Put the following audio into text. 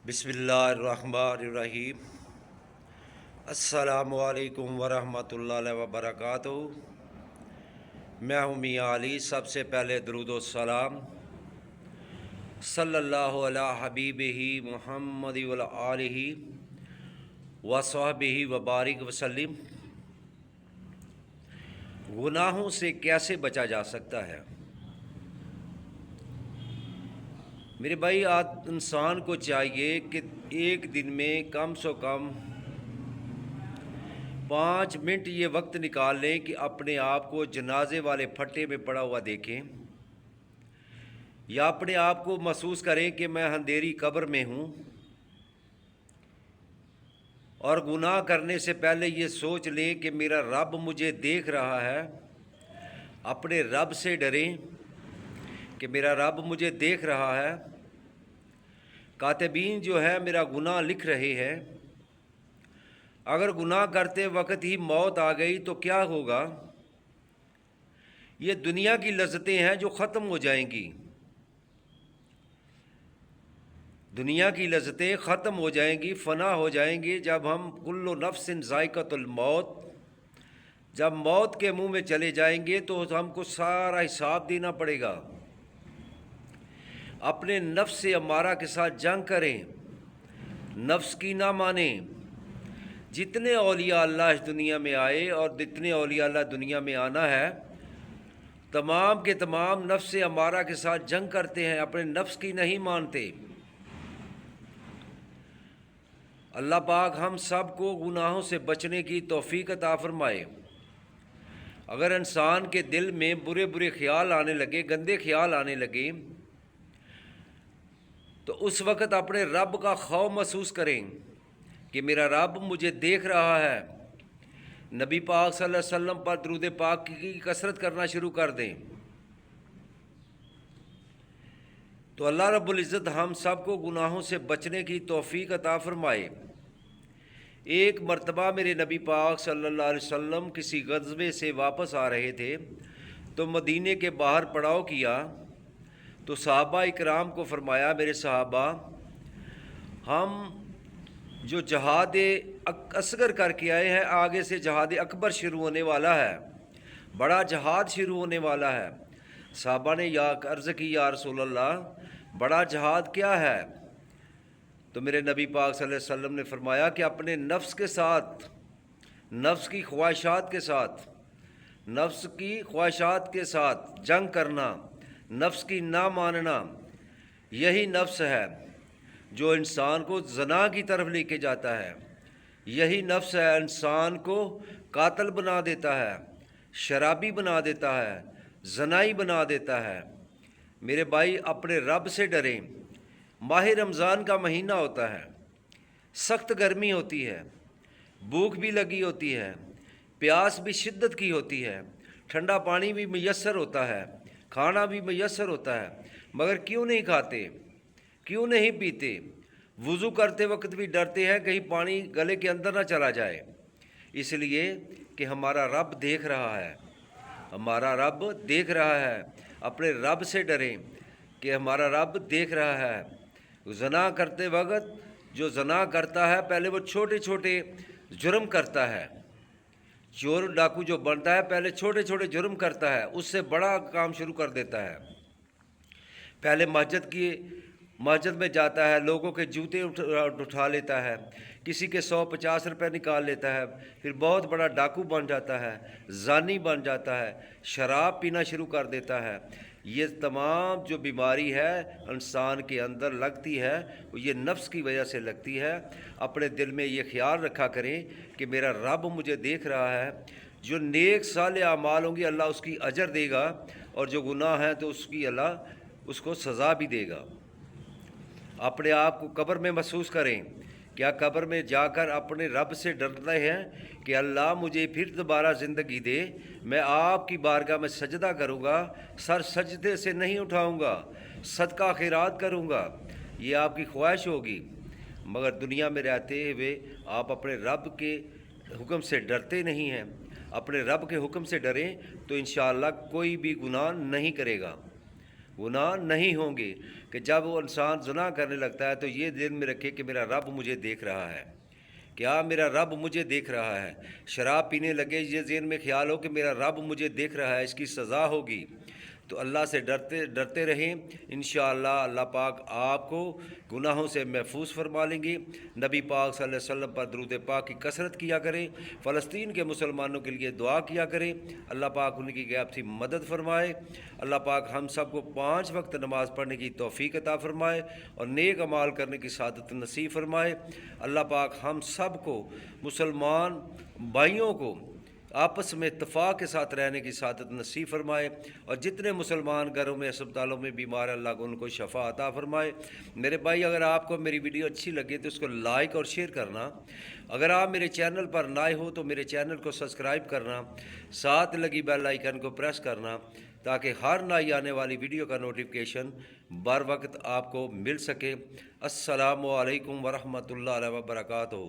बिस्मिल्लाहिर्रहमानिर्रहीम। अस्सलामु अलैकुम वरहमतुल्लाहि वबरकातुहू। मैं हूँ मियां अली। सबसे पहले दरूद व सलाम सल्लल्लाहु अला हबीबिही मुहम्मद व आलिही व सहबिही व बारिक वसल्लम। गुनाहों से कैसे बचा जा सकता है? मेरे भाई, आज इंसान को चाहिए कि एक दिन में कम से कम 5 मिनट ये वक्त निकाल लें कि अपने आप को जनाजे वाले फट्टे में पड़ा हुआ देखें, या अपने आप को महसूस करें कि मैं अंधेरी कब्र में हूँ। और गुनाह करने से पहले ये सोच लें कि मेरा रब मुझे देख रहा है। अपने रब से डरें कि मेरा रब मुझे देख रहा है। कातिबीन जो है मेरा गुनाह लिख रहे हैं। अगर गुनाह करते वक्त ही मौत आ गई तो क्या होगा? ये दुनिया की लज्जतें हैं जो ख़त्म हो जाएंगी। दुनिया की लज्जतें ख़त्म हो जाएंगी, फ़ना हो जाएंगी जब हम कुल्लु नफ्सिन ज़ाइक़तुल मौत, जब मौत के मुंह में चले जाएंगे तो हमको सारा हिसाब देना पड़ेगा। अपने नफ्स से अमारा के साथ जंग करें, नफ्स की ना माने। जितने औलिया अल्लाह इस दुनिया में आए और जितने औलिया अल्लाह दुनिया में आना है, तमाम के तमाम नफ्स से अमारा के साथ जंग करते हैं, अपने नफ्स की नहीं मानते। अल्लाह पाक हम सब को गुनाहों से बचने की तौफीक अता फरमाए। अगर इंसान के दिल में बुरे बुरे ख्याल आने लगे, गंदे ख्याल आने लगे, तो उस वक़्त अपने रब का खौफ महसूस करें कि मेरा रब मुझे देख रहा है। नबी पाक सल्लल्लाहु अलैहि वसल्लम पर दरूद पाक की कसरत करना शुरू कर दें, तो अल्लाह रब्बुल इज़्ज़त हम सब को गुनाहों से बचने की तौफीक अता फरमाए। एक मर्तबा मेरे नबी पाक सल्लल्लाहु अलैहि वसल्लम किसी ग़ज़वे से वापस आ रहे थे, तो मदीने के बाहर पड़ाव किया। तो सहाबा इकराम को फरमाया, मेरे सहाबा, हम जो जहाद असगर करके आए हैं, आगे से जहाद अकबर शुरू होने वाला है, बड़ा जहाद शुरू होने वाला है। सहाबा ने या अर्ज़ की, या रसूल अल्लाह, बड़ा जहाद क्या है? तो मेरे नबी पाक सल्लल्लाहु अलैहि वसल्लम ने फरमाया कि अपने नफ्स के साथ, नफ्स की ख्वाहिशात के साथ, नफ्स की ख्वाहिशात के साथ जंग करना, नफ्स की ना मानना, यही नफ्स है जो इंसान को ज़ना की तरफ लेके जाता है। यही नफ्स है इंसान को कातल बना देता है, शराबी बना देता है, ज़नाई बना देता है। मेरे भाई, अपने रब से डरें। माह रमज़ान का महीना होता है, सख्त गर्मी होती है, भूख भी लगी होती है, प्यास भी शिद्दत की होती है, ठंडा पानी भी मैसर होता है, खाना भी मैसर होता है, मगर क्यों नहीं खाते, क्यों नहीं पीते? वज़ू करते वक्त भी डरते हैं कहीं पानी गले के अंदर ना चला जाए, इसलिए कि हमारा रब देख रहा है। हमारा रब देख रहा है। अपने रब से डरें कि हमारा रब देख रहा है। ज़ना करते वक्त जो ज़ना करता है, पहले वो छोटे छोटे जुर्म करता है। चोर डाकू जो बनता है, पहले छोटे छोटे जुर्म करता है, उससे बड़ा काम शुरू कर देता है। पहले मस्जिद में जाता है, लोगों के जूते उठा लेता है, किसी के 150 रुपये निकाल लेता है, फिर बहुत बड़ा डाकू बन जाता है, जानी बन जाता है, शराब पीना शुरू कर देता है। ये तमाम जो बीमारी है इंसान के अंदर लगती है, ये नफ्स की वजह से लगती है। अपने दिल में ये ख्याल रखा करें कि मेरा रब मुझे देख रहा है। जो नेक साले आमाल होंगे अल्लाह उसकी अजर देगा, और जो गुनाह है तो उसकी अल्लाह उसको सज़ा भी देगा। अपने आप को कब्र में महसूस करें। क्या कब्र में जाकर अपने रब से डरते हैं कि अल्लाह मुझे फिर दोबारा ज़िंदगी दे, मैं आपकी बारगाह में सजदा करूँगा, सर सजदे से नहीं उठाऊँगा, सदका खैरात करूँगा, ये आपकी ख्वाहिश होगी। मगर दुनिया में रहते हुए आप अपने रब के हुक्म से डरते नहीं हैं। अपने रब के हुक्म से डरें तो इंशाअल्लाह कोई भी गुनाह नहीं करेगा। گناہ نہیں ہوں گے کہ جب وہ انسان زنا کرنے لگتا ہے تو یہ دل میں رکھے کہ میرا رب مجھے دیکھ رہا ہے، کیا میرا رب مجھے دیکھ رہا ہے۔ شراب پینے لگے، یہ ذہن میں خیال ہو کہ میرا رب مجھے دیکھ رہا ہے، اس کی سزا ہوگی، تو اللہ سے ڈرتے رہیں، انشاءاللہ اللہ پاک آپ کو گناہوں سے محفوظ فرما لیں گے۔ نبی پاک صلی اللہ علیہ وسلم پر درود پاک کی کثرت کیا کریں، فلسطین کے مسلمانوں کے لیے دعا کیا کریں، اللہ پاک ان کی غیب سے مدد فرمائے، اللہ پاک ہم سب کو 5 وقت نماز پڑھنے کی توفیق عطا فرمائے اور نیک اعمال کرنے کی سعادت نصیب فرمائے۔ اللہ پاک ہم سب کو مسلمان بھائیوں کو آپس میں اتفاق کے ساتھ رہنے کی سعادت نصیب فرمائے، اور جتنے مسلمان گھروں میں اسپتالوں میں بیمار ہیں اللہ کو ان کو شفا عطا فرمائے۔ میرے بھائی، اگر آپ کو میری ویڈیو اچھی لگے تو اس کو لائک اور شیئر کرنا، اگر آپ میرے چینل پر نئے ہو تو میرے چینل کو سبسکرائب کرنا، ساتھ لگی بیل آئیکن کو پریس کرنا تاکہ ہر نئی آنے والی ویڈیو کا نوٹیفیکیشن بر وقت آپ کو مل سکے۔ السلام علیکم ورحمۃ اللہ وبرکاتہ۔